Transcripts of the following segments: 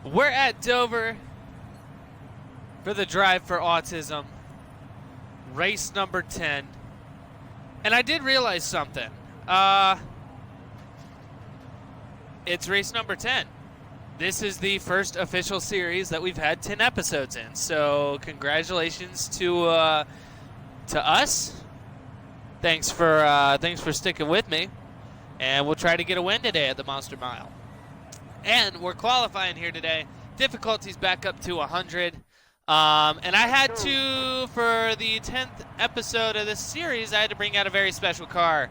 We're at Dover for the Drive for Autism, race number 10. And I did realize something. It's race number 10. This is the first official series that we've had 10 episodes in. So congratulations to us. Thanks for sticking with me. And we'll try to get a win today at the Monster Mile. And we're qualifying here today. Difficulty's back up to 100. And I had to, for the 10th episode of this series, I had to bring out a very special car.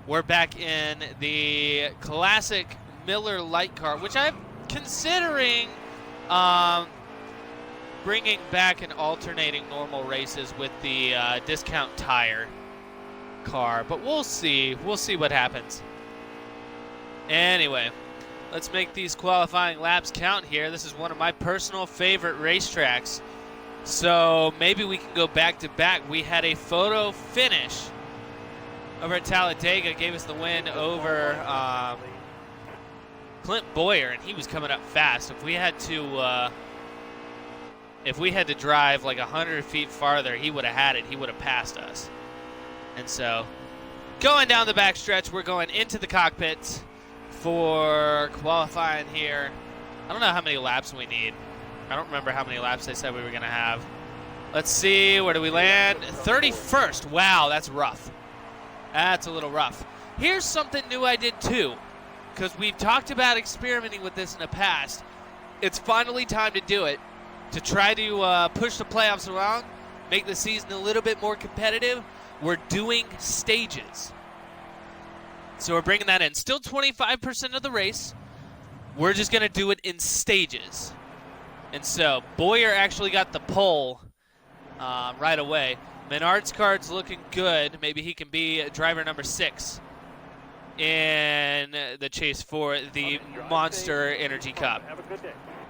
We're back in the classic Miller Light car, which I'm considering bringing back and alternating normal races with the discount tire car. But we'll see. We'll see what happens. Anyway, let's make these qualifying laps count here. This is one of my personal favorite racetracks. So maybe we can go back to back. We had a photo finish over at Talladega, gave us the win over Clint Boyer, and he was coming up fast. If we had to drive like 100 feet farther, he would have had it. He would have passed us. And so going down the back stretch, we're going into the cockpit for qualifying here. I don't know how many laps we need. I don't remember how many laps they said we were going to have. Let's see, where do we land? 31st. Wow, that's rough. That's a little rough. Here's something new I did too, because we've talked about experimenting with this in the past. It's finally time to do it, to try to push the playoffs along, make the season a little bit more competitive. We're doing stages. So we're bringing that in. Still 25% of the race. We're just going to do it in stages. And so Boyer actually got the pole right away. Menard's card's looking good. Maybe he can be driver number 6 in the chase for the Monster Energy Cup.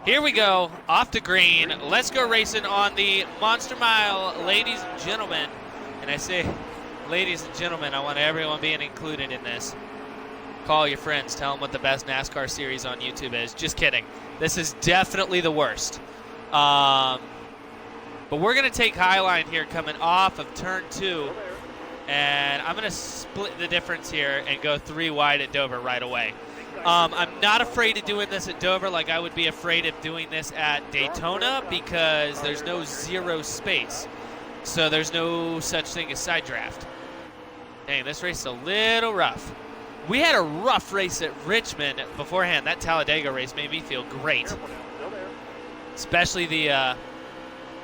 Here we go, off the green. Let's go racing on the Monster Mile, ladies and gentlemen. And I say, ladies and gentlemen, I want everyone being included in this. Call your friends, tell them what the best NASCAR series on YouTube is. Just kidding. This is definitely the worst. But we're going to take Highline here coming off of turn 2. And I'm going to split the difference here and go 3 wide at Dover right away. I'm not afraid of doing this at Dover like I would be afraid of doing this at Daytona, because there's no zero space. So there's no such thing as side draft. Dang, this race is a little rough. We had a rough race at Richmond beforehand. That Talladega race made me feel great. Especially the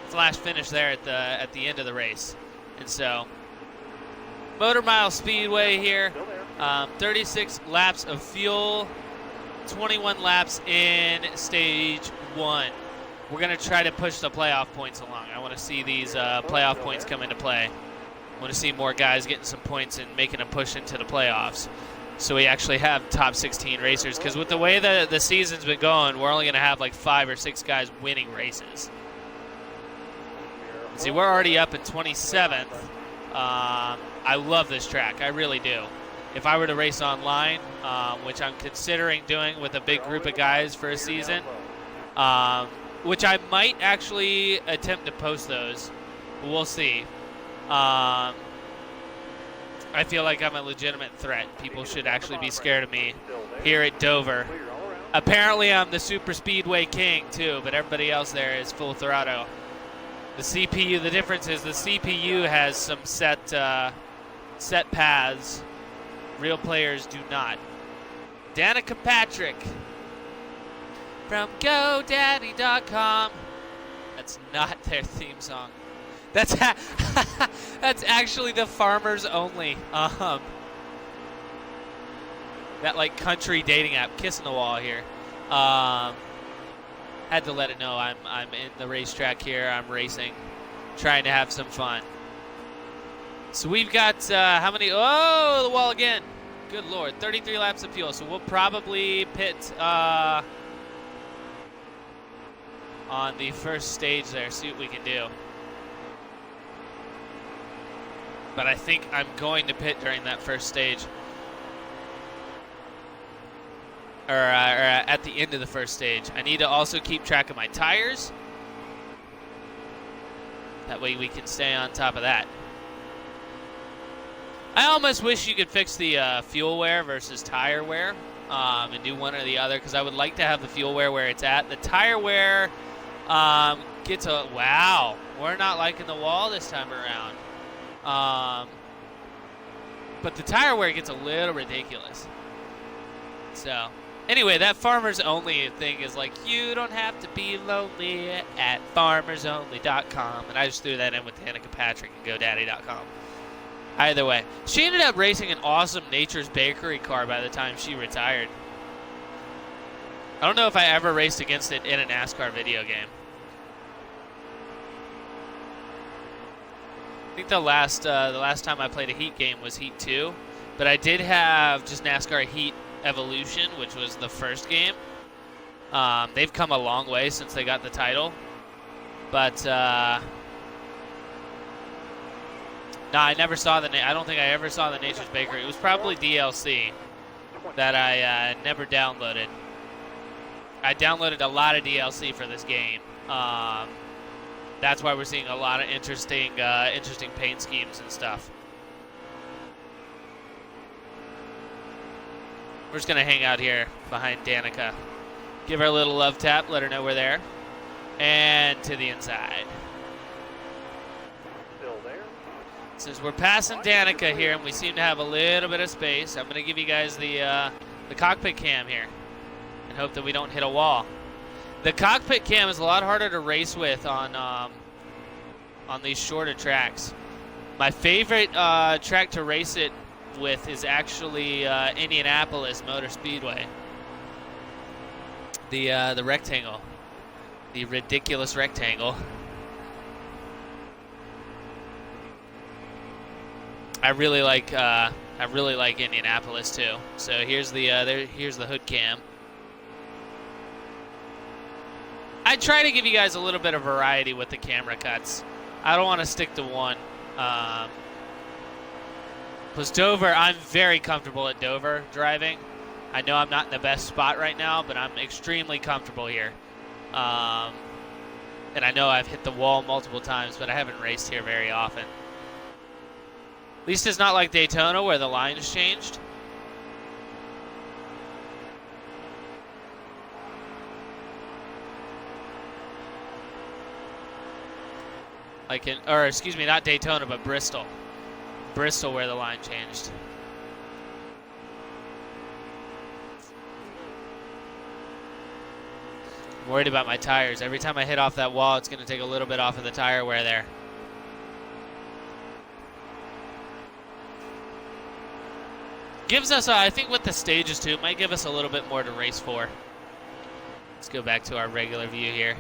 flash finish there at the end of the race. And so, Motor Mile Speedway here. 36 laps of fuel, 21 laps in stage 1. We're going to try to push the playoff points along. I want to see these playoff points come into play. I want to see more guys getting some points and making a push into the playoffs. So we actually have top 16 racers, because with the way the season's been going, we're only going to have like 5 or 6 guys winning races. See, we're already up in 27th. I love this track. I really do. If I were to race online, which I'm considering doing with a big group of guys for a season, which I might actually attempt to post those. We'll see. I feel like I'm a legitimate threat. People should actually be scared of me here at Dover. Apparently I'm the super speedway king too, but everybody else there is full throttle. The CPU, the difference is the CPU has some set paths. Real players do not. Danica Patrick from GoDaddy.com. That's not their theme song. That's that's actually the Farmers Only. That like country dating app, Kissing the Wall here. Had to let it know I'm in the racetrack here. I'm racing, trying to have some fun. So we've got how many? Oh, the wall again. Good Lord, 33 laps of fuel. So we'll probably pit on the first stage there. See what we can do. But I think I'm going to pit during that first stage. or at the end of the first stage. I need to also keep track of my tires. That way we can stay on top of that. I almost wish you could fix the fuel wear versus tire wear and do one or the other, because I would like to have the fuel wear where it's at. The tire wear gets a... Wow, we're not liking the wall this time around. But the tire wear gets a little ridiculous. So, anyway, that Farmers Only thing is like, you don't have to be lonely at farmersonly.com. And I just threw that in with Danica Patrick and GoDaddy.com. Either way, she ended up racing an awesome Nature's Bakery car by the time she retired. I don't know if I ever raced against it in a NASCAR video game. I think the last time I played a Heat game was Heat 2, but I did have just NASCAR Heat Evolution, which was the first game. They've come a long way since they got the title, but no, I never saw I don't think I ever saw the Nature's Bakery. It was probably DLC that I never downloaded. I downloaded a lot of DLC for this game. That's why we're seeing a lot of interesting paint schemes and stuff. We're just gonna hang out here behind Danica, give her a little love tap, let her know we're there, and to the inside. Since we're passing Danica here and we seem to have a little bit of space, I'm going to give you guys the cockpit cam here and hope that we don't hit a wall. The cockpit cam is a lot harder to race with on these shorter tracks. My favorite track to race it with is actually Indianapolis Motor Speedway. The rectangle, the ridiculous rectangle. I really like Indianapolis too. So here's the hood cam. I try to give you guys a little bit of variety with the camera cuts. I don't want to stick to one. Plus Dover, I'm very comfortable at Dover driving. I know I'm not in the best spot right now, but I'm extremely comfortable here. And I know I've hit the wall multiple times, but I haven't raced here very often. At least it's not like Daytona where the lines changed. Or excuse me, not Daytona, but Bristol. Bristol where the line changed. I'm worried about my tires. Every time I hit off that wall, it's going to take a little bit off of the tire wear there. Gives us, I think with the stages too, it might give us a little bit more to race for. Let's go back to our regular view here.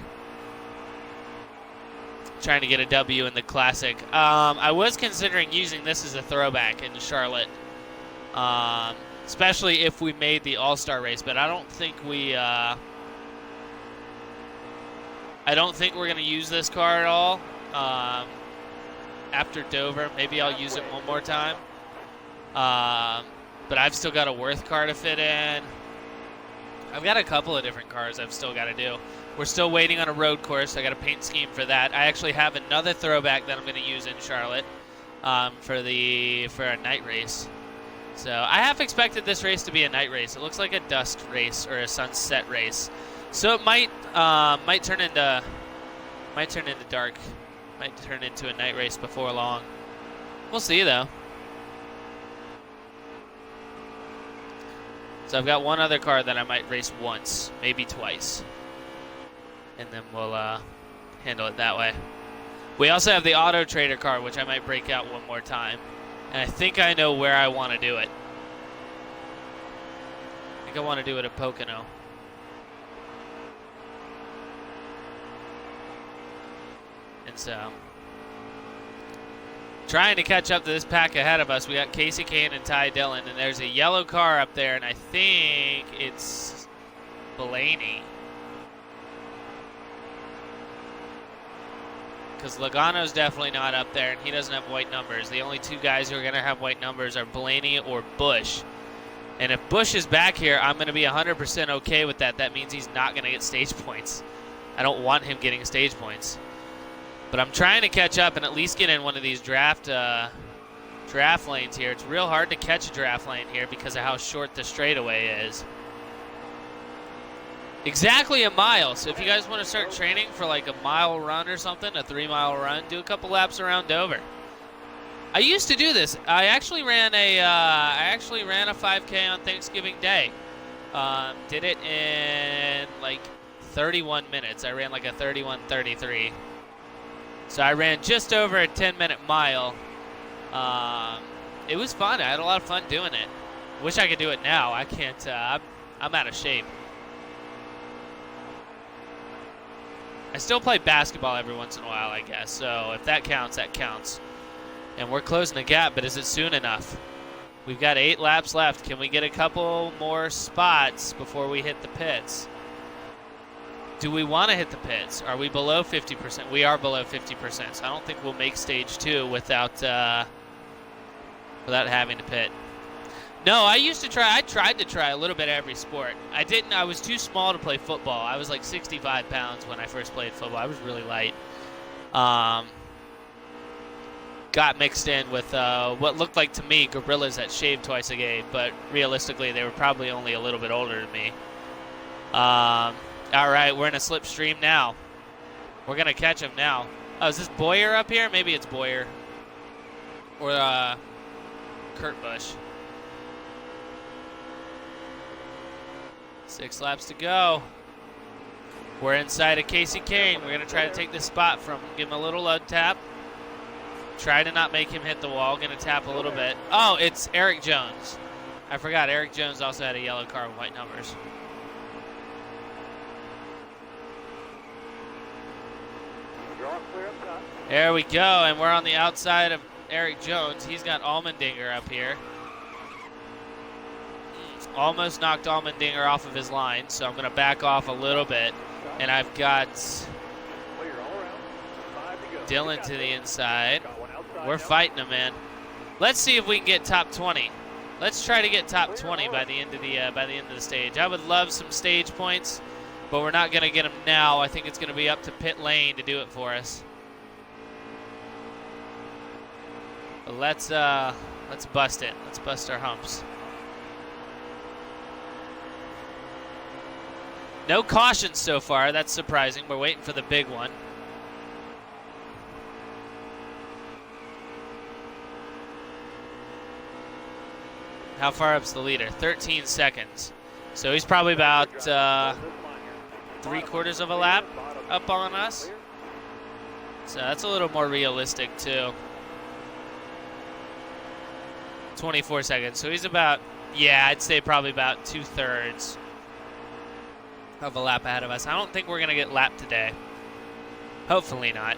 Trying to get a W in the Classic. I was considering using this as a throwback in Charlotte. Especially if we made the All-Star race, but I don't think we're going to use this car at all. After Dover, maybe I'll use it one more time. But I've still got a Worth car to fit in. I've got a couple of different cars I've still got to do. We're still waiting on a road course. I got a paint scheme for that. I actually have another throwback that I'm going to use in Charlotte for a night race. So I have expected this race to be a night race. It looks like a dusk race or a sunset race. So it might turn into dark. Might turn into a night race before long. We'll see though. So I've got one other car that I might race once, maybe twice. And then we'll handle it that way. We also have the Auto Trader car, which I might break out one more time. And I think I know where I want to do it. I think I want to do it at Pocono. And so, trying to catch up to this pack ahead of us. We got Casey Kane and Ty Dillon, and there's a yellow car up there, and I think it's Blaney. Because Logano's definitely not up there, and he doesn't have white numbers. The only two guys who are going to have white numbers are Blaney or Bush. And if Busch is back here, I'm going to be 100% okay with that. That means he's not going to get stage points. I don't want him getting stage points. But I'm trying to catch up and at least get in one of these draft lanes here. It's real hard to catch a draft lane here because of how short the straightaway is. Exactly a mile. So if you guys want to start training for like a mile run or something, a 3-mile run, do a couple laps around Dover. I used to do this. I actually ran a 5K on Thanksgiving Day. Did it in like 31 minutes. I ran like a 31:33. So I ran just over a 10-minute mile. It was fun. I had a lot of fun doing it. Wish I could do it now. I can't. I'm out of shape. I still play basketball every once in a while, I guess. So if that counts, that counts. And we're closing the gap, but is it soon enough? We've got 8 laps left. Can we get a couple more spots before we hit the pits? Do we want to hit the pits? Are we below 50%? We are below 50%, so I don't think we'll make stage 2 without having to pit. No, I tried to try a little bit of every sport. I didn't. I was too small to play football. I was like 65 pounds when I first played football. I was really light. Got mixed in with what looked like to me gorillas that shaved twice a day, but realistically they were probably only a little bit older than me. All right, we're in a slipstream now. We're going to catch him now. Oh, is this Boyer up here? Maybe it's Boyer. Or Kurt Busch. 6 laps to go. We're inside of Casey Kane. We're going to try to take this spot from him. Give him a little load tap. Try to not make him hit the wall. Going to tap a little bit. Oh, it's Eric Jones. I forgot. Eric Jones also had a yellow car with white numbers. There we go. And we're on the outside of Eric Jones. He's got Allmendinger up here. Almost knocked Allmendinger off of his line, so I'm going to back off a little bit. And I've got Dylan to the inside. We're fighting him, man. Let's see if we can get top 20. Let's try to get top 20 by the end of the stage. I would love some stage points, but we're not going to get them now. I think it's going to be up to pit lane to do it for us. But let's bust it. Let's bust our humps. No cautions so far. That's surprising. We're waiting for the big one. How far up's the leader? 13 seconds. So he's probably about 3/4 of a lap up on us. So that's a little more realistic too. 24 seconds. So he's about, yeah, I'd say probably about 2/3 of a lap ahead of us. I don't think we're going to get lapped today. Hopefully not.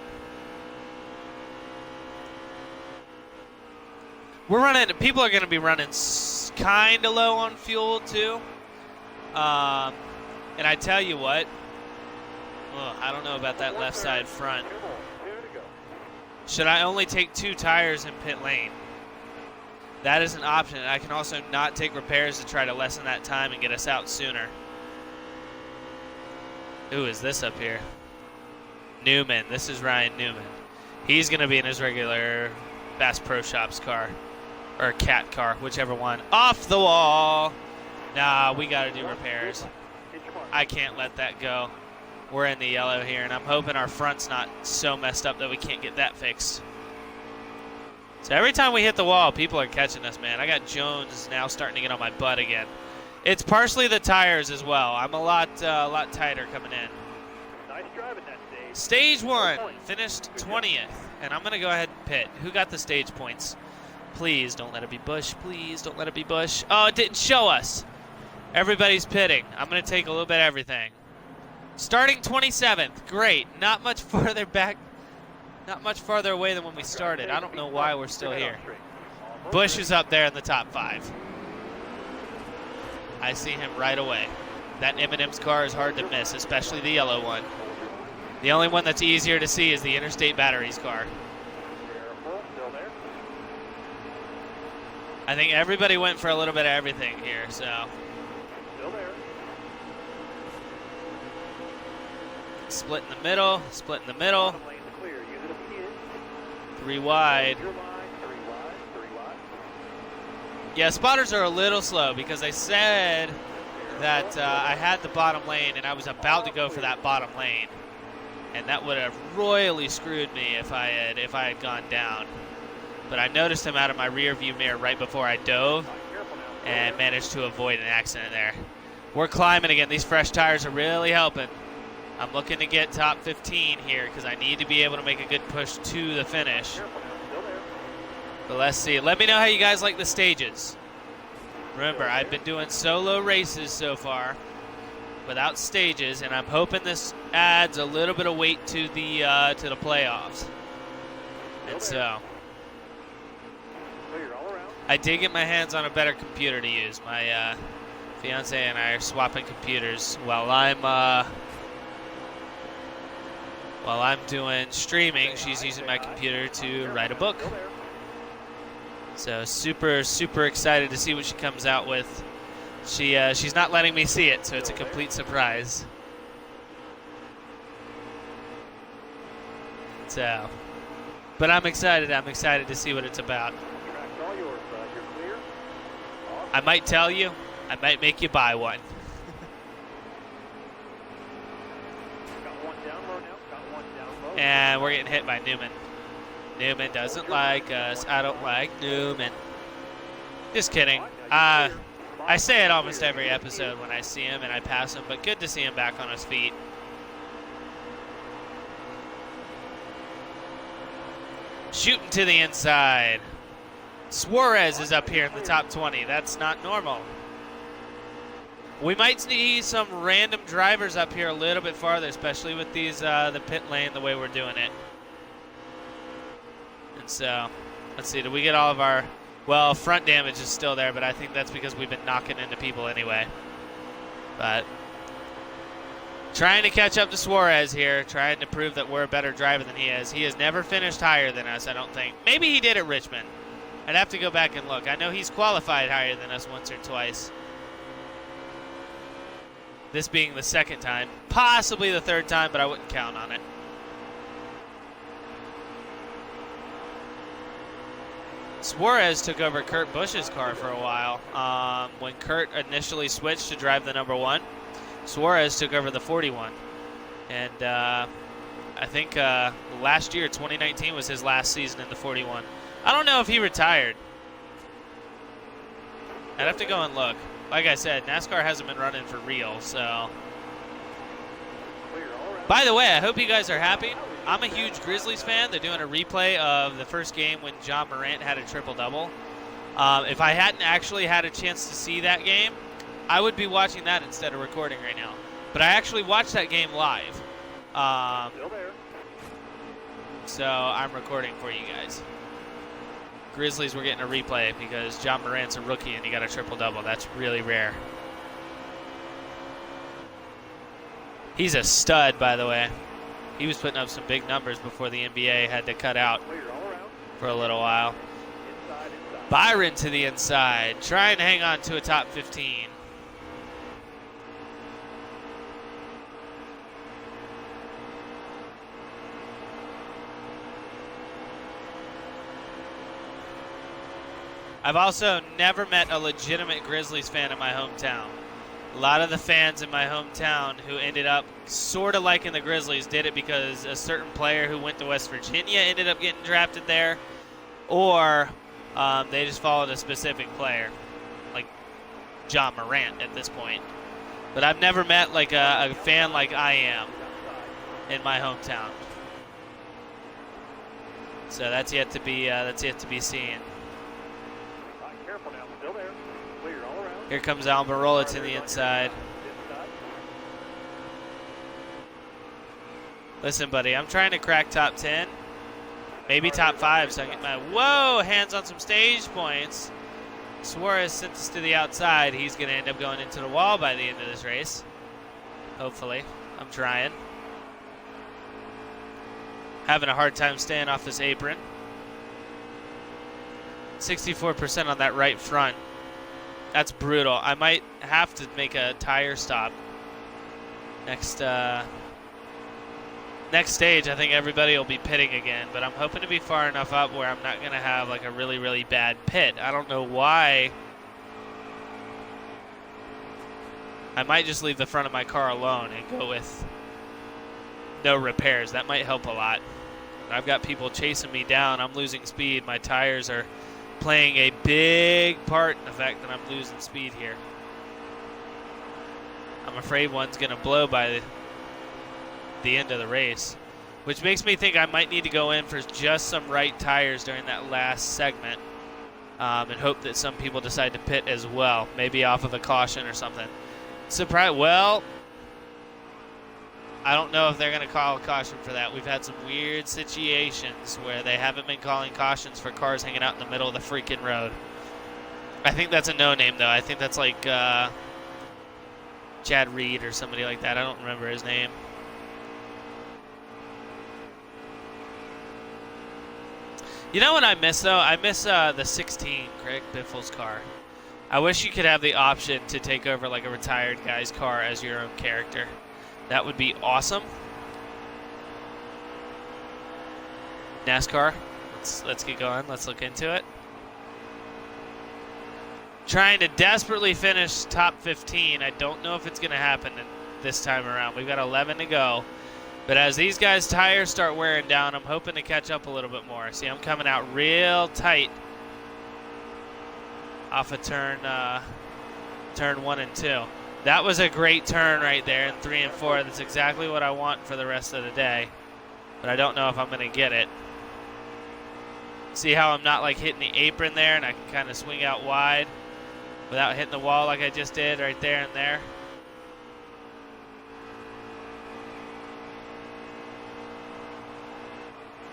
People are going to be running kind of low on fuel too. And I tell you what, I don't know about that left side front. Should I only take 2 tires in pit lane? That is an option. I can also not take repairs to try to lessen that time and get us out sooner. Who is this up here? Newman. This is Ryan Newman. He's going to be in his regular Bass Pro Shops car. Or cat car, whichever one. Off the wall. Nah, we got to do repairs. I can't let that go. We're in the yellow here, and I'm hoping our front's not so messed up that we can't get that fixed. So every time we hit the wall, people are catching us, man. I got Jones now starting to get on my butt again. It's partially the tires as well. I'm a lot tighter coming in. Nice driving that stage. Stage 1, finished 20th, and I'm going to go ahead and pit. Who got the stage points? Please don't let it be Busch. Please don't let it be Busch. Oh, it didn't show us. Everybody's pitting. I'm going to take a little bit of everything. Starting 27th. Great. Not much farther back. Not much farther away than when we started. I don't know why we're still here. Busch is up there in the top 5. I see him right away. That M&M's car is hard to miss, especially the yellow one. The only one that's easier to see is the Interstate Batteries car. I think everybody went for a little bit of everything here, so. Still there. Split in the middle, split in the middle. Bottom lane's clear. Use it if needed. 3 wide. Your line, 3 wide, 3 wide. Yeah, spotters are a little slow because I said that I had the bottom lane and I was about to go for that bottom lane. And that would have royally screwed me if I had gone down. But I noticed him out of my rear view mirror right before I dove and managed to avoid an accident there. We're climbing again. These fresh tires are really helping. I'm looking to get top 15 here because I need to be able to make a good push to the finish. But let's see. Let me know how you guys like the stages. Remember, I've been doing solo races so far without stages, and I'm hoping this adds a little bit of weight to the playoffs. And so I did get my hands on a better computer to use. My fiance and I are swapping computers while I'm doing streaming. She's using my computer to write a book. So super, super excited to see what she comes out with. She's not letting me see it, so it's a complete surprise. So, but I'm excited. I'm excited to see what it's about. I might tell you. I might make you buy one. And we're getting hit by Newman. Newman doesn't like us. I don't like Newman. Just kidding. I say it almost every episode when I see him and I pass him, but good to see him back on his feet. Shooting to the inside. Suarez is up here in the top 20. That's not normal. We might see some random drivers up here a little bit farther, especially with these the pit lane, the way we're doing it. And so, let's see, did we get all of our, well, front damage is still there, but I think that's because we've been knocking into people anyway. But trying to catch up to Suarez here, trying to prove that we're a better driver than he is. He has never finished higher than us, I don't think. Maybe he did at Richmond. I'd have to go back and look. I know he's qualified higher than us once or twice. This being the second time, possibly the third time, but I wouldn't count on it. Suarez took over Kurt Busch's car for a while. When Kurt initially switched to drive the number 1, Suarez took over the 41. And I think last year, 2019, was his last season in the 41. I don't know if he retired. I'd have to go and look. Like I said, NASCAR hasn't been running for real, so. By the way, I hope you guys are happy. I'm a huge Grizzlies fan. They're doing a replay of the first game when John Morant had a triple-double. If I hadn't actually had a chance to see that game, I would be watching that instead of recording right now. But I actually watched that game live. So I'm recording for you guys. Grizzlies were getting a replay because John Morant's a rookie and he got a triple-double. That's really rare. He's a stud, by the way. He was putting up some big numbers before the NBA had to cut out for a little while. Byron to the inside, trying to hang on to a top 15. I've also never met a legitimate Grizzlies fan in my hometown. A lot of the fans in my hometown who ended up sort of liking the Grizzlies did it because a certain player who went to West Virginia ended up getting drafted there, or they just followed a specific player, like John Morant at this point. But I've never met like a fan like I am in my hometown. So that's yet to be seen. Here comes Almirola to the inside. Listen, buddy, I'm trying to crack top 10, maybe top 5, so I can get my, whoa, hands on some stage points. Suarez sent us to the outside. He's going to end up going into the wall by the end of this race. Hopefully. I'm trying. Having a hard time staying off this apron. 64% on that right front. That's brutal. I might have to make a tire stop. Next stage, I think everybody will be pitting again, but I'm hoping to be far enough up where I'm not going to have like a really, really bad pit. I don't know why. I might just leave the front of my car alone and go with no repairs. That might help a lot. I've got people chasing me down. I'm losing speed. My tires are playing a big part in the fact that I'm losing speed here. I'm afraid one's going to blow by the end of the race, which makes me think I might need to go in for just some right tires during that last segment and hope that some people decide to pit as well, maybe off of a caution or something. Surprise! Well, I don't know if they're going to call a caution for that. We've had some weird situations where they haven't been calling cautions for cars hanging out in the middle of the freaking road. I think that's a no-name, though. I think that's like Chad Reed or somebody like that. I don't remember his name. You know what I miss, though? I miss the 16, Craig Biffle's car. I wish you could have the option to take over like a retired guy's car as your own character. That would be awesome. NASCAR, let's get going. Let's look into it. Trying to desperately finish top 15. I don't know if it's going to happen this time around. We've got 11 to go. But as these guys' tires start wearing down, I'm hoping to catch up a little bit more. See, I'm coming out real tight off of turn 1 and 2. That was a great turn right there in 3 and 4. That's exactly what I want for the rest of the day. But I don't know if I'm going to get it. See how I'm not like hitting the apron there and I can kind of swing out wide without hitting the wall like I just did right there and there.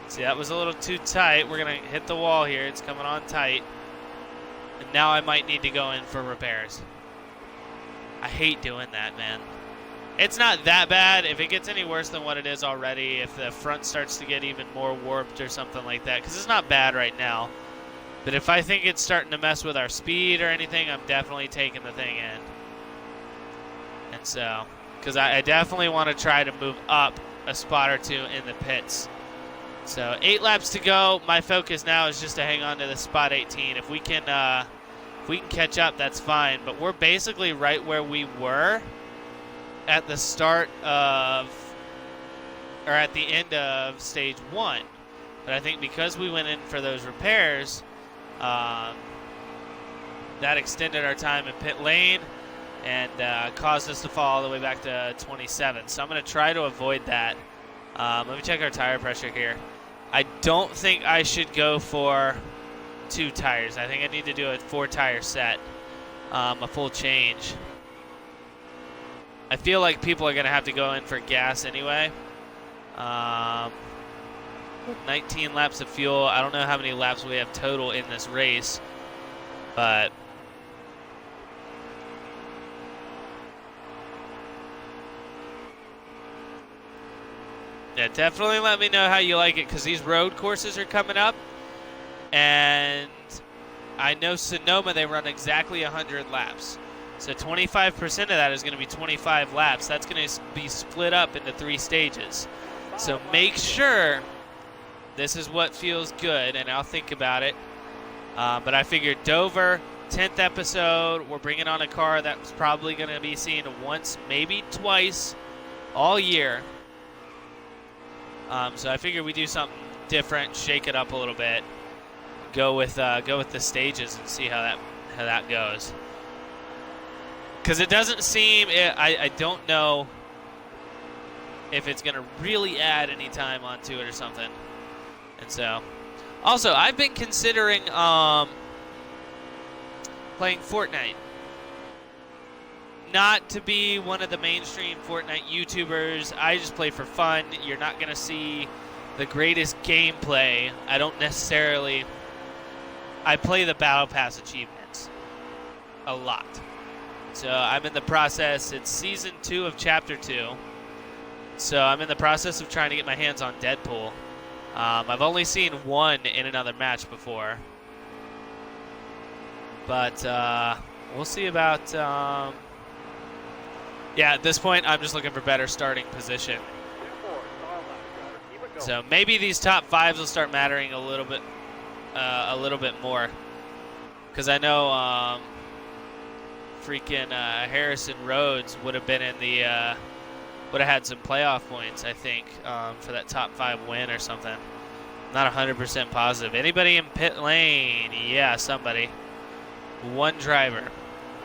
See, that was a little too tight. We're going to hit the wall here. It's coming on tight. And now I might need to go in for repairs. I hate doing that, man. It's not that bad. If it gets any worse than what it is already, if the front starts to get even more warped or something like that, because it's not bad right now. But if I think it's starting to mess with our speed or anything, I'm definitely taking the thing in. And so, because I definitely want to try to move up a spot or two in the pits. So 8 laps to go. My focus now is just to hang on to the spot 18. If we can catch up, that's fine. But we're basically right where we were at the start of, or at the end of stage 1. But I think because we went in for those repairs, that extended our time in pit lane and caused us to fall all the way back to 27. So I'm going to try to avoid that. Let me check our tire pressure here. I don't think I should go for 2 tires. I think I need to do a 4-tire set, a full change. I feel like people are going to have to go in for gas anyway. 19 laps of fuel. I don't know how many laps we have total in this race, but yeah, definitely let me know how you like it, because these road courses are coming up, and I know Sonoma, they run exactly 100 laps. So 25% of that is going to be 25 laps. That's going to be split up into 3 stages. So make sure this is what feels good, and I'll think about it. But I figured Dover, 10th episode, we're bringing on a car that's probably going to be seen once, maybe twice all year. So I figured we do something different, shake it up a little bit, go with the stages and see how that goes. Because it doesn't seem, I don't know if it's going to really add any time onto it or something. And so, also, I've been considering playing Fortnite. Not to be one of the mainstream Fortnite YouTubers. I just play for fun. You're not going to see the greatest gameplay. I don't necessarily... I play the Battle Pass achievements a lot. So I'm in the process. It's Season 2 of Chapter 2. So I'm in the process of trying to get my hands on Deadpool. I've only seen one in another match before. But we'll see about. Yeah, at this point, I'm just looking for better starting position. So maybe these top fives will start mattering a little bit more. Because I know freaking Harrison Rhodes would have been in the would have had some playoff points, I think, for that top 5 win or something. Not 100% positive. Anybody in pit lane? Yeah, somebody. One driver.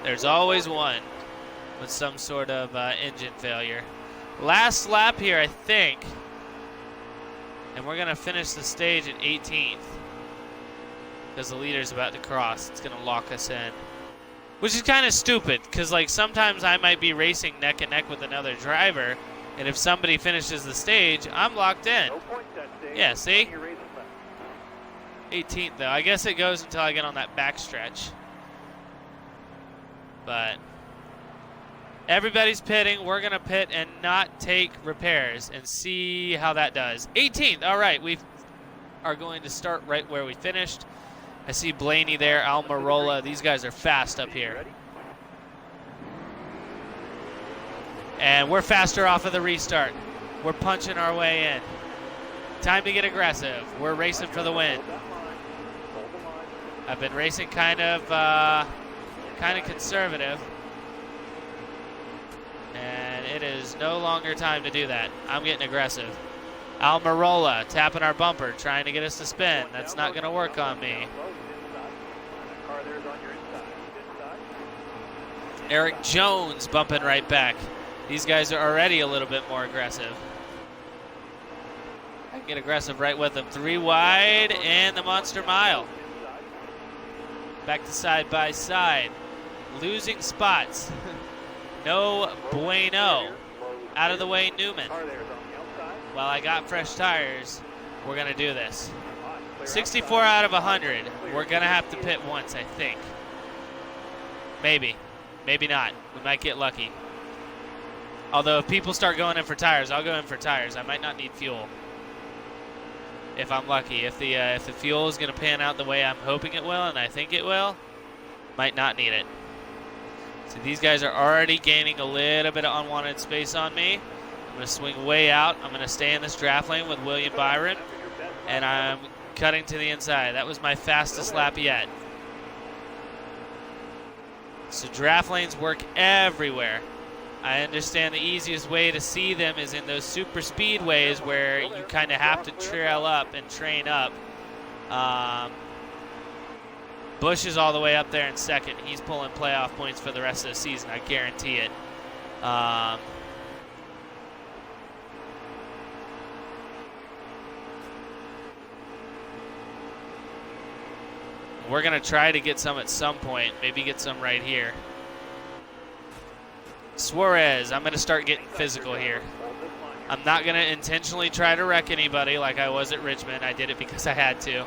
There's always one with some sort of engine failure. Last lap here, I think. And we're going to finish the stage at 18th. Because the leader's about to cross. It's going to lock us in. Which is kind of stupid, because like sometimes I might be racing neck and neck with another driver, and if somebody finishes the stage, I'm locked in. Yeah, see? 18th though. I guess it goes until I get on that back stretch. But everybody's pitting. We're going to pit and not take repairs and see how that does. 18th. All right, we are going to start right where we finished. I see Blaney there, Almirola. These guys are fast up here. And we're faster off of the restart. We're punching our way in. Time to get aggressive. We're racing for the win. I've been racing kind of conservative. And it is no longer time to do that. I'm getting aggressive. Almirola tapping our bumper, trying to get us to spin. That's not going to work on me. Eric Jones bumping right back. These guys are already a little bit more aggressive. I can get aggressive right with them. 3 wide and the Monster Mile. Back to side by side. Losing spots. No bueno. Out of the way, Newman. While I got fresh tires, we're going to do this. 64 out of 100. We're going to have to pit once, I think. Maybe. Maybe not. We might get lucky. Although if people start going in for tires, I'll go in for tires. I might not need fuel. If I'm lucky. If the fuel is going to pan out the way I'm hoping it will, and I think it will, might not need it. So these guys are already gaining a little bit of unwanted space on me. I'm going to swing way out. I'm going to stay in this draft lane with William Byron. And I'm cutting to the inside. That was my fastest lap yet. So draft lanes work everywhere. I understand the easiest way to see them is in those super speedways where you kind of have to trail up and train up. Busch is all the way up there in second. He's pulling playoff points for the rest of the season. I guarantee it. We're going to try to get some at some point. Maybe get some right here. Suarez, I'm going to start getting physical here. I'm not going to intentionally try to wreck anybody like I was at Richmond. I did it because I had to.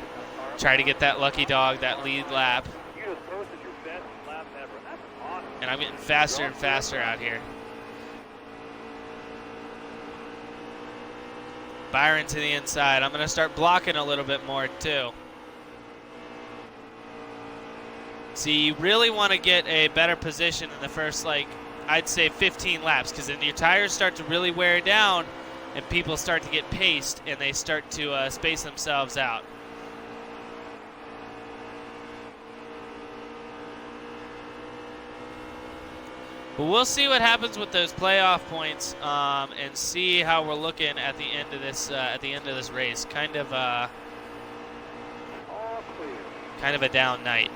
Try to get that lucky dog, that lead lap. And I'm getting faster and faster out here. Byron to the inside. I'm going to start blocking a little bit more too. See, you really want to get a better position in the first, I'd say 15 laps, because then your tires start to really wear down and people start to get paced and they start to space themselves out. But we'll see what happens with those playoff points and see how we're looking at the end of this race. Kind of a down night.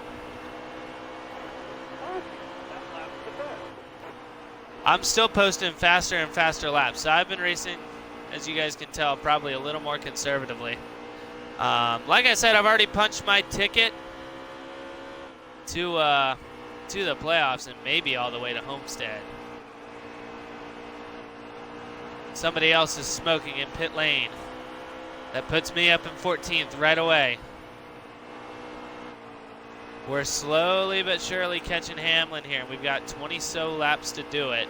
I'm still posting faster and faster laps. So I've been racing, as you guys can tell, probably a little more conservatively. Like I said, I've already punched my ticket to the playoffs and maybe all the way to Homestead. Somebody else is smoking in pit lane. That puts me up in 14th right away. We're slowly but surely catching Hamlin here. We've got 20 so laps to do it.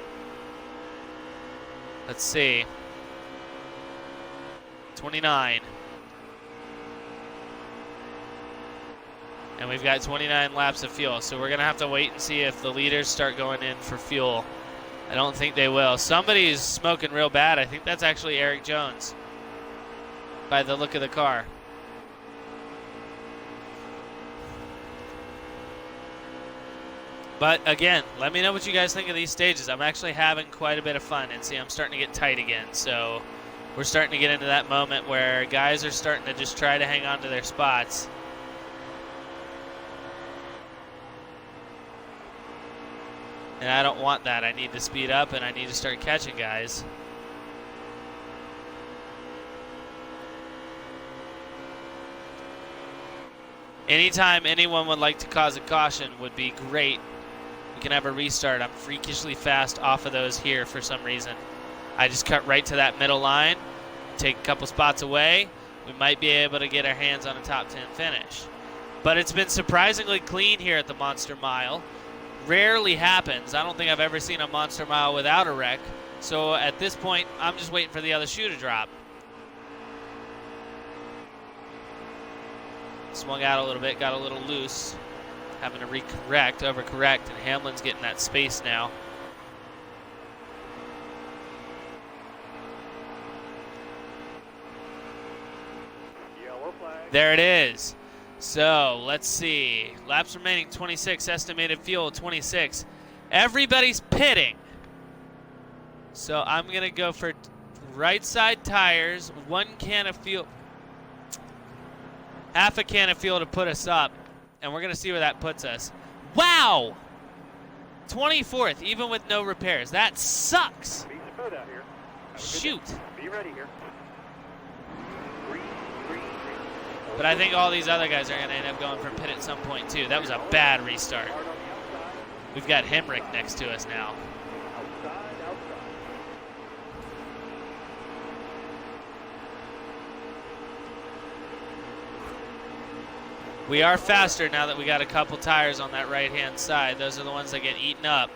Let's see. 29. And we've got 29 laps of fuel, so we're going to have to wait and see if the leaders start going in for fuel. I don't think they will. Somebody's smoking real bad. I think that's actually Eric Jones by the look of the car. But again, let me know what you guys think of these stages. I'm actually having quite a bit of fun, and see, I'm starting to get tight again. So we're starting to get into that moment where guys are starting to just try to hang on to their spots. And I don't want that. I need to speed up, and I need to start catching guys. Anytime anyone would like to cause a caution would be great. We can have a restart. I'm freakishly fast off of those here for some reason. I just cut right to that middle line, take a couple spots away. We might be able to get our hands on a top 10 finish. But it's been surprisingly clean here at the Monster Mile. Rarely happens. I don't think I've ever seen a Monster Mile without a wreck. So at this point, I'm just waiting for the other shoe to drop. Swung out a little bit, got a little loose. Having to overcorrect, and Hamlin's getting that space now. Yellow flag. There it is. So let's see. Laps remaining 26, estimated fuel 26. Everybody's pitting. So I'm going to go for right side tires, 1 can of fuel, half a can of fuel to put us up, and we're going to see where that puts us. Wow! 24th, even with no repairs. That sucks. Be smooth out here. Shoot. Be ready here. Green. But I think all these other guys are going to end up going for pit at some point, too. That was a bad restart. Hard on the outside. We've got Hemrick next to us now. Outside. We are faster now that we got a couple tires on that right-hand side. Those are the ones that get eaten up.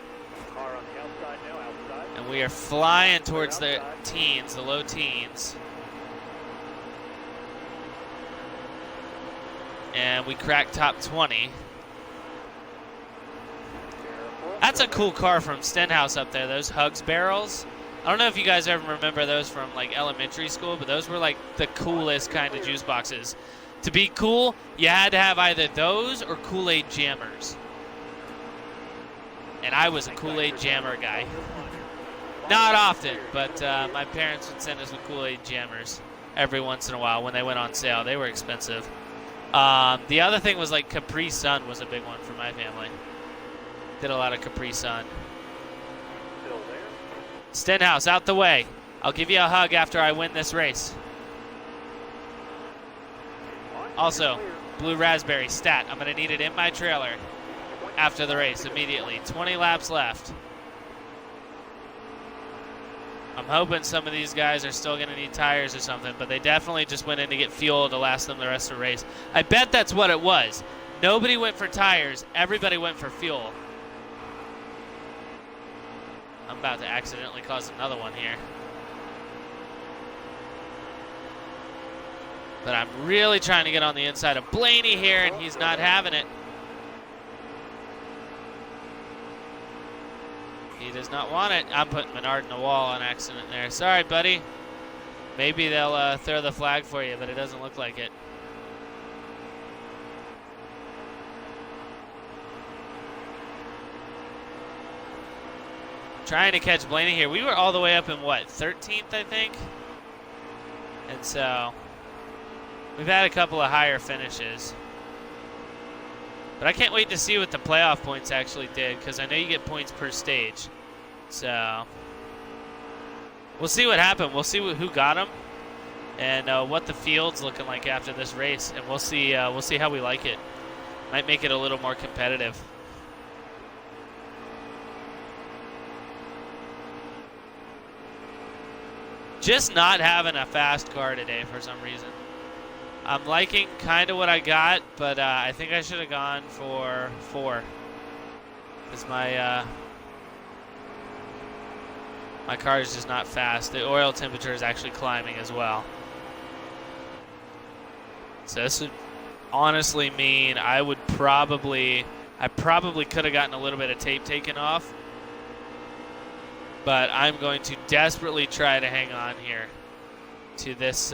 Car on the outside now, outside. And we are flying towards the teens, the low teens. And we cracked top 20. That's a cool car from Stenhouse up there, those Hugs barrels. I don't know if you guys ever remember those from like elementary school, but those were like the coolest kind of juice boxes. To be cool, you had to have either those or Kool-Aid jammers. And I was a Kool-Aid jammer guy. Not often, but my parents would send us with Kool-Aid jammers every once in a while when they went on sale. They were expensive. The other thing was like Capri Sun was a big one for my family. Did a lot of Capri Sun. Still there. Stenhouse, out the way. I'll give you a hug after I win this race. Also, blue raspberry stat. I'm going to need it in my trailer after the race immediately. 20 laps left. I'm hoping some of these guys are still going to need tires or something, but they definitely just went in to get fuel to last them the rest of the race. I bet that's what it was. Nobody went for tires. Everybody went for fuel. I'm about to accidentally cause another one here. But I'm really trying to get on the inside of Blaney here, and he's not having it. He does not want it. I'm putting Menard in the wall on accident there. Sorry, buddy. Maybe they'll throw the flag for you, but it doesn't look like it. Trying to catch Blaney here. We were all the way up in, what, 13th, I think? And so we've had a couple of higher finishes. But I can't wait to see what the playoff points actually did, because I know you get points per stage. So we'll see what happened. We'll see who got them and what the field's looking like after this race, and we'll see how we like it. Might make it a little more competitive. Just not having a fast car today for some reason. I'm liking kind of what I got, but I think I should have gone for 4. Because my car is just not fast. The oil temperature is actually climbing as well. So this would honestly mean I probably could have gotten a little bit of tape taken off, but I'm going to desperately try to hang on here to this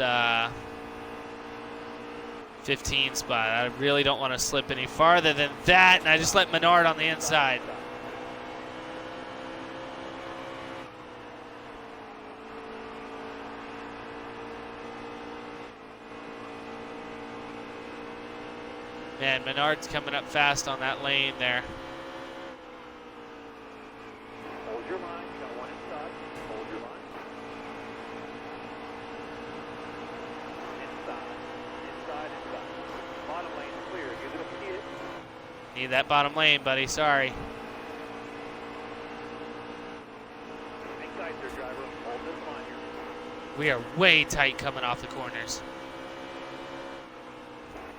15 spot. I really don't want to slip any farther than that, and I just let Menard on the inside. Man, Menard's coming up fast on that lane there. Hold your line. You got one inside. Hold your line. Inside. Bottom lane clear. You're going to see it. Need that bottom lane, buddy. Sorry. Hang tight there, driver. Hold this line here. We are way tight coming off the corners.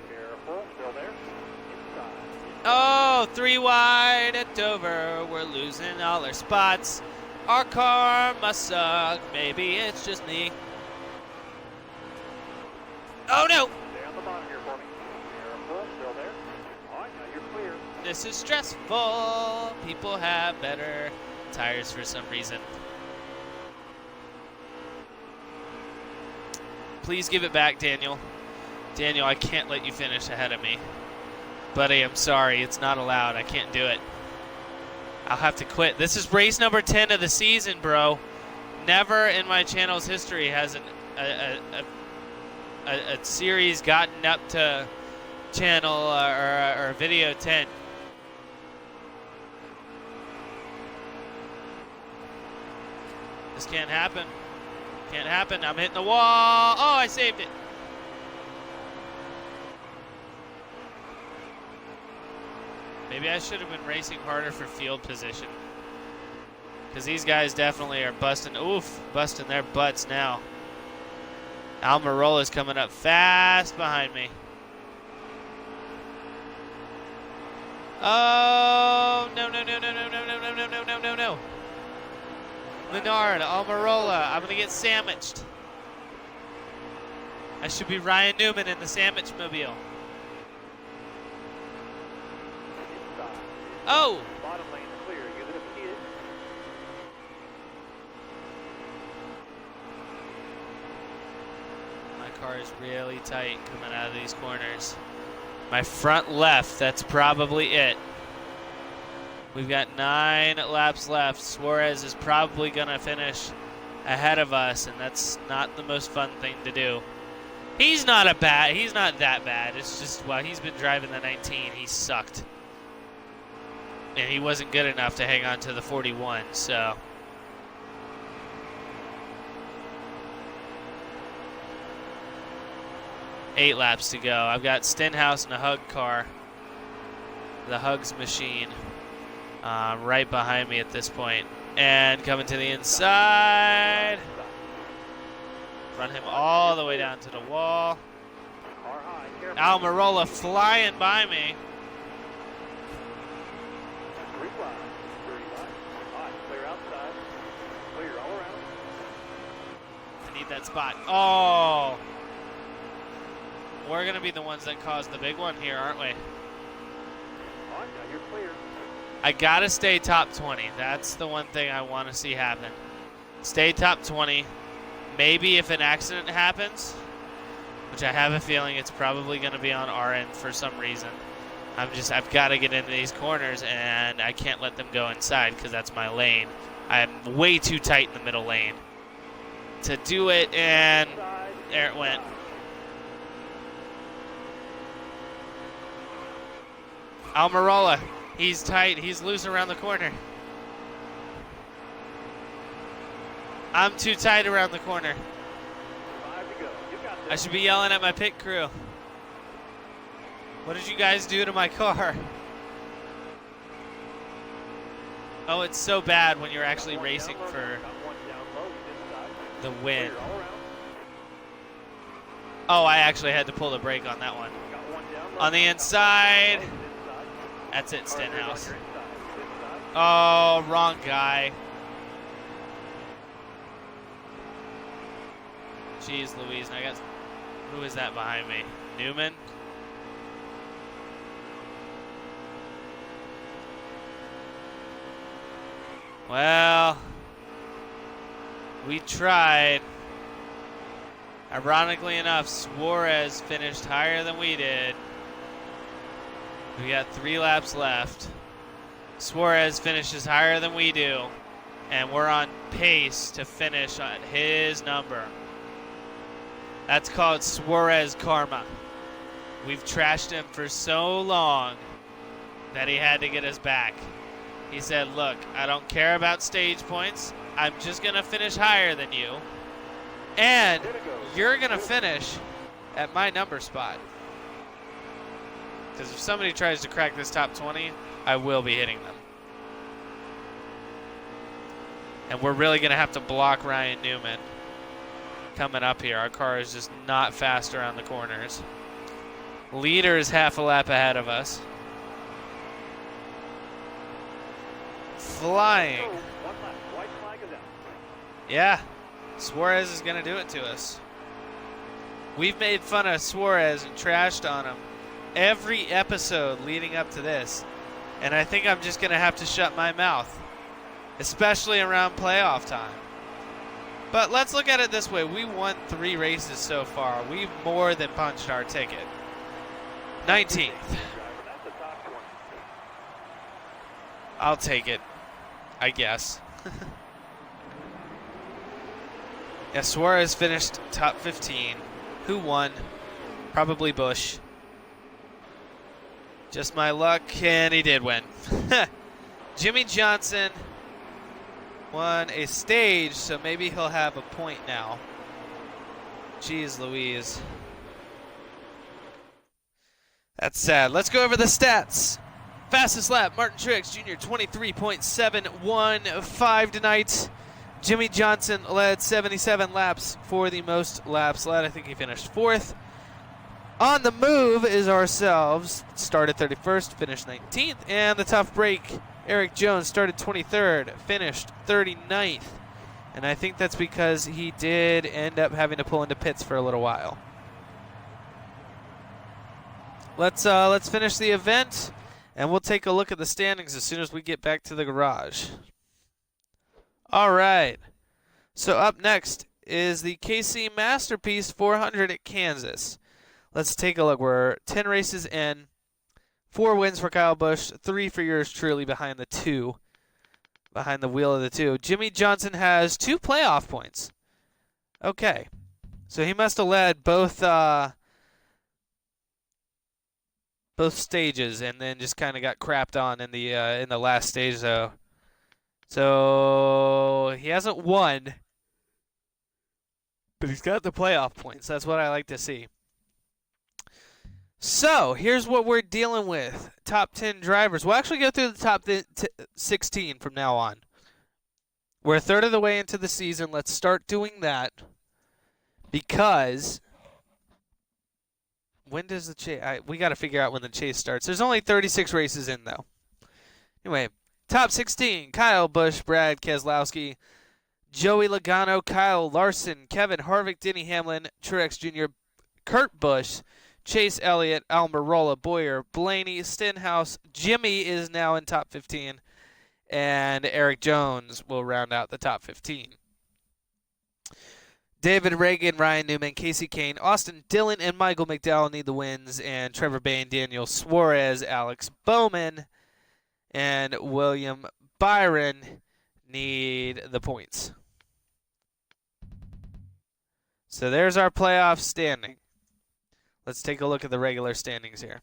Careful. Still there. Inside. Oh, 3 wide at Dover. We're losing all our spots. Our car must suck. Maybe it's just me. Oh, no. Stay on the bottom here for me. Careful. Still there. All right, now you're clear. This is stressful. People have better tires for some reason. Please give it back, Daniel. Daniel, I can't let you finish ahead of me. Buddy, I'm sorry. It's not allowed. I can't do it. I'll have to quit. This is race number 10 of the season, bro. Never in my channel's history has a series gotten up to channel or video 10. This can't happen. Can't happen. I'm hitting the wall. Oh, I saved it. Maybe I should have been racing harder for field position, because these guys definitely are busting their butts now. Almirola's coming up fast behind me. Oh, no. Menard, Almirola, I'm going to get sandwiched. I should be Ryan Newman in the sandwich mobile. Oh! Bottom lane clear. You're going to see it. My car is really tight coming out of these corners. My front left, that's probably it. We've got 9 laps left. Suarez is probably going to finish ahead of us, and that's not the most fun thing to do. He's not that bad. It's just, well, he's been driving the 19. He sucked. And he wasn't good enough to hang on to the 41, so. Eight laps to go. I've got Stenhouse and a Hug car. The Hugs machine. Right behind me at this point. And coming to the inside. Run him all the way down to the wall. Almirola flying by me. I need that spot. Oh! We're going to be the ones that caused the big one here, aren't we? You're clear. I got to stay top 20. That's the one thing I want to see happen. Stay top 20. Maybe if an accident happens, which I have a feeling it's probably going to be on our end for some reason. I've got to get into these corners, and I can't let them go inside because that's my lane. I'm way too tight in the middle lane to do it, and there it went. Almirola, he's tight. He's loose around the corner. I'm too tight around the corner. I should be yelling at my pit crew. What did you guys do to my car? Oh, it's so bad when you're actually racing for the win. Oh, I actually had to pull the brake on that one. On the inside. That's it, Stenhouse. Oh, wrong guy. Jeez Louise, and who is that behind me? Newman? Well, we tried. Ironically enough, Suarez finished higher than we did. We got 3 laps left. Suarez finishes higher than we do, and we're on pace to finish on his number. That's called Suarez karma. We've trashed him for so long that he had to get us back. He said, look, I don't care about stage points. I'm just going to finish higher than you. And you're going to finish at my number spot. Because if somebody tries to crack this top 20, I will be hitting them. And we're really going to have to block Ryan Newman coming up here. Our car is just not fast around the corners. Leader is half a lap ahead of us. Flying. Yeah, Suarez is going to do it to us. We've made fun of Suarez and trashed on him every episode leading up to this. And I think I'm just going to have to shut my mouth, especially around playoff time. But let's look at it this way. We won 3 races so far. We've more than punched our ticket. 19th. I'll take it, I guess. Yeah, Suarez finished top 15. Who won? Probably Busch. Just my luck, and he did win. Jimmy Johnson won a stage, so maybe he'll have a point now. Jeez Louise. That's sad. Let's go over the stats. Fastest lap, Martin Truex Jr., 23.715 tonight. Jimmy Johnson led 77 laps for the most laps led. I think he finished 4th. On the move is ourselves. Started 31st, finished 19th. And the tough break, Eric Jones started 23rd, finished 39th. And I think that's because he did end up having to pull into pits for a little while. Let's finish the event, and we'll take a look at the standings as soon as we get back to the garage. All right. So up next is the KC Masterpiece 400 at Kansas. Let's take a look. We're 10 races in, 4 wins for Kyle Busch, 3 for yours truly behind the wheel of the 2. Jimmy Johnson has 2 playoff points. Okay. So he must have led both stages and then just kind of got crapped on in the last stage though. So he hasn't won, but he's got the playoff points. That's what I like to see. So here's what we're dealing with. Top 10 drivers. We'll actually go through the top 16 from now on. We're a third of the way into the season. Let's start doing that because when does the chase? We got to figure out when the chase starts. There's only 36 races in, though. Anyway, top 16, Kyle Busch, Brad Keselowski, Joey Logano, Kyle Larson, Kevin Harvick, Denny Hamlin, Truex Jr., Kurt Busch, Chase Elliott, Almirola, Boyer, Blaney, Stenhouse. Jimmy is now in top 15, and Eric Jones will round out the top 15. David Reagan, Ryan Newman, Casey Kane, Austin Dillon, and Michael McDowell need the wins, and Trevor Bayne, Daniel Suarez, Alex Bowman, and William Byron need the points. So there's our playoff standing. Let's take a look at the regular standings here.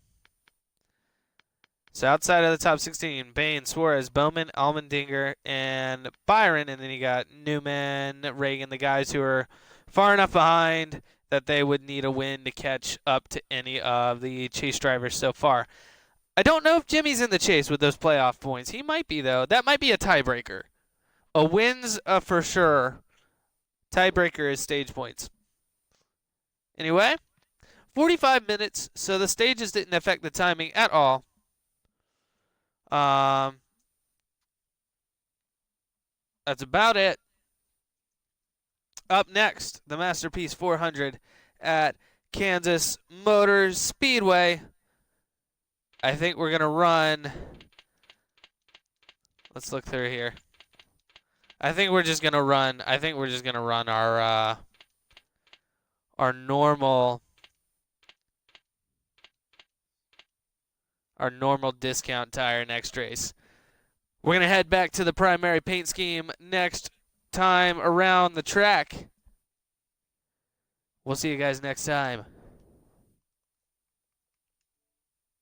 So outside of the top 16, Bayne, Suarez, Bowman, Allmendinger, and Byron. And then you got Newman, Reagan, the guys who are far enough behind that they would need a win to catch up to any of the chase drivers so far. I don't know if Jimmy's in the chase with those playoff points. He might be, though. That might be a tiebreaker. A win's for sure. Tiebreaker is stage points. Anyway, 45 minutes, so the stages didn't affect the timing at all. That's about it. Up next, the Masterpiece 400 at Kansas Motor Speedway. I think we're going to run. Let's look through here. I think we're just gonna run. I think we're just gonna run our normal discount tire next race. We're gonna head back to the primary paint scheme next time around the track. We'll see you guys next time.